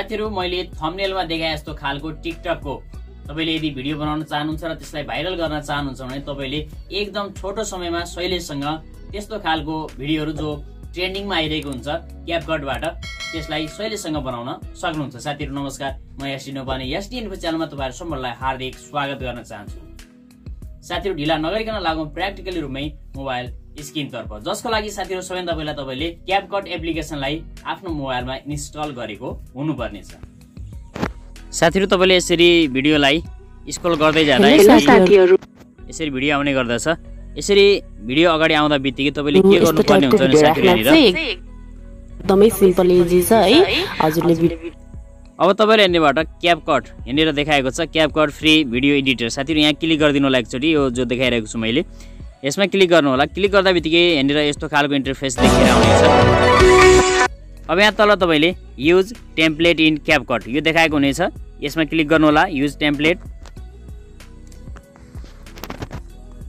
साथीहरु मैले थम्बनेलमा देखाए जस्तो खालको टिकटकको तपाईले यदि भिडियो बनाउन चाहनुहुन्छ र त्यसलाई भाइरल गर्न चाहनुहुन्छ भने तपाईले एकदम छोटो समयमा शैलीसँग त्यस्तो खालको भिडियोहरु जो ट्रेन्डिङमा आइरहेको हुन्छ क्यापकटबाट त्यसलाई शैलीसँग बनाउन सक्नुहुन्छ। साथीहरु नमस्कार, म sdinfo sdinfo च्यानलमा तपाईहरु सम्पूर्णलाई हार्दिक स्वागत गर्न चाहन्छु। साथीहरु ढिला नगरिकन लागौं प्र्याक्टिकली रुपमै मोबाइल स्क्रिन तर्फ, जसको लागि साथीहरु सबैभन्दा पहिला तपाईले क्यापकट एप्लिकेसनलाई आफ्नो मोबाइलमा इन्स्टल गरेको हुनुपर्नेछ। साथीहरु तपाईले यसरी भिडियोलाई स्क्रल गर्दै जाँदा यसरी भिडियो आउने गर्दछ। यसरी भिडियो अगाडि आउँदा बित्तिकै तपाईले के गर्नुपर्ने हुन्छ भने साथीहरु एकदमै सिम्पल इजी छ है हजुरले। अब तपाईले हेर्नेबाट क्यापकट हेरेर देखाएको छ, क्यापकट फ्री भिडियो एडिटर। साथीहरु यहाँ क्लिक गरिदिनु होला एकचोटी, यो जो देखाइरहेको छु मैले यसमा क्लिक गर्नु होला। क्लिक गर्दा बित्तिकै हेरेर यस्तो खालको इन्टरफेस देखेर आउनेछ। अब यहाँ तल तपाईले युज टेम्प्लेट इन क्यापकट यो देखाएको हुनेछ, यसमा क्लिक गर्नु होला युज टेम्प्लेट।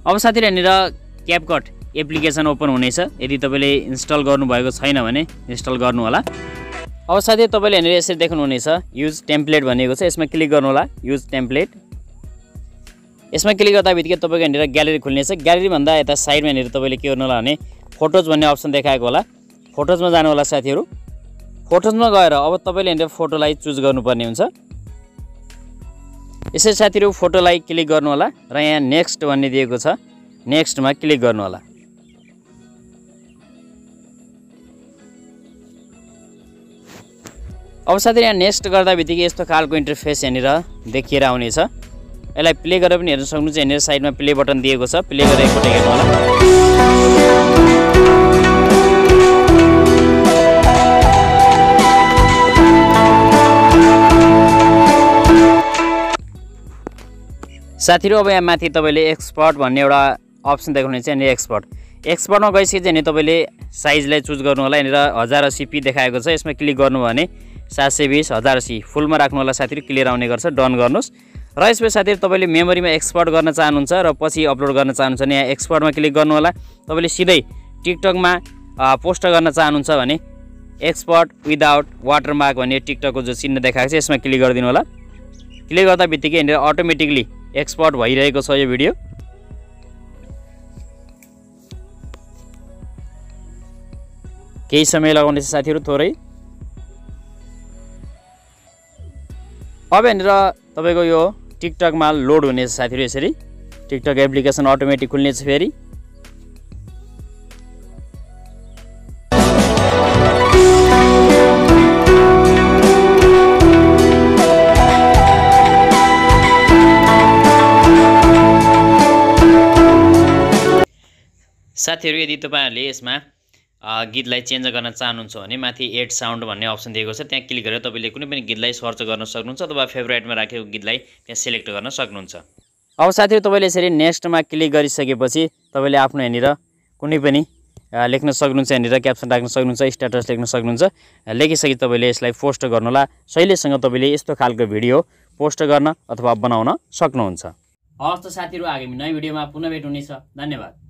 अब साथीहरु हेरेर क्यापकट एप्लिकेसन ओपन हुनेछ। यदि तपाईले इन्स्टल गर्नु भएको छैन भने इन्स्टल गर्नु होला। अब साथीहरु तपाईले हेरेर यसरी देख्नु हुनेछ युज टेम्प्लेट भनेको छ, यसमा क्लिक गर्नु होला युज टेम्प्लेट। यसमा क्लिक गर्दा बित्तिकै तपाईको हेरेर ग्यालेरी खुल्नेछ। ग्यालेरी भन्दा यता साइडमा हेरेर तपाईले के गर्नु होला भने फोटोज भन्ने अप्सन देखाएको होला, फोटोजमा जानु होला। साथीहरु फोटोजमा गएर अब तपाईले हेरेर फोटोलाई चुज गर्नुपर्ने हुन्छ। यसरी साथीहरु फोटोलाई क्लिक गर्नु होला र यहाँ नेक्स्ट भन्ने दिएको छ, नेक्स्टमा क्लिक गर्नु होला। अब साथीहरु यहाँ नेक्स्ट गर्दा बित्तिकै यस्तो खालको इन्टरफेस हेरेर देखिएर आउनेछ। यसलाई प्ले गरेर पनि हेर्न सक्नुहुन्छ। हेरेर साइडमा प्ले बटन दिएको छ, प्ले गरेर एकपटक हेर्नु होला। साथीहरु अब यहाँ माथि तपाईले एक्सपर्ट भन्ने एउटा अप्सन देख्नुहुन्छ। यहाँनिर एक्सपर्टमा गइसकेपछि चाहिँ तपाईले साइजलाई चुज गर्नु होला। यहाँनिर 1080p देखाएको छ, यसमा क्लिक गर्नु भने 720 1080 फुलमा राख्नु होला। साथीहरु क्लियर आउने गर्छ, डन गर्नुस्। र यसपछि साथीहरु तपाईले मेमोरीमा एक्सपोर्ट गर्न चाहनुहुन्छ र पछि अपलोड गर्न चाहनुहुन्छ भने यहाँ एक्सपोर्टमा क्लिक गर्नु होला। तपाईले सिधै टिकटकमा पोस्ट गर्न चाहनुहुन्छ भने एक्सपोर्ट विदाउट वाटरमार्क भन्ने टिकटकको जो चिन्ह देखाएको छ यसमा क्लिक गरिदिनु होला। क्लिक गर्दा बित्तिकै यहाँनिर अटोमेटिकली एक्सपोर्ट भइरहेको छ यो भिडियो। केही समय लगाउने छ साथीहरु थोरै। अब यहाँनिर तपाईको यो टिकटकमा लोड हुनेछ साथीहरु। यसरी टिकटक एप्लिकेसन अटोमेटिक खुल्नेछ फेरि। साथीहरु यदि तपाईहरुले यसमा गीतलाई चेन्ज गर्न चाहनुहुन्छ भने माथि एड साउन्ड भन्ने अप्सन दिएको छ, त्यहाँ क्लिक गरेर तपाईले कुनै पनि गीतलाई सर्च गर्न सक्नुहुन्छ अथवा फेभरेटमा राखेको गीतलाई त्यहाँ सिलेक्ट गर्न सक्नुहुन्छ। अब साथीहरु तपाईले यसरी नेक्स्टमा क्लिक गरिसकेपछि तपाईले आफ्नो यहाँनिर कुनै पनि लेख्न सक्नुहुन्छ, यहाँनिर क्याप्सन राख्न सक्नुहुन्छ, स्ट्याटस लेख्न सक्नुहुन्छ। लेखिसके तपाईले यसलाई पोस्ट गर्नु होला। शैलीसँग तपाईले यस्तो खालको भिडियो पोस्ट गर्न अथवा बनाउन सक्नुहुन्छ। हस् त साथीहरु, आगामी नयाँ भिडियोमा पुनः भेट हुनेछ। धन्यवाद।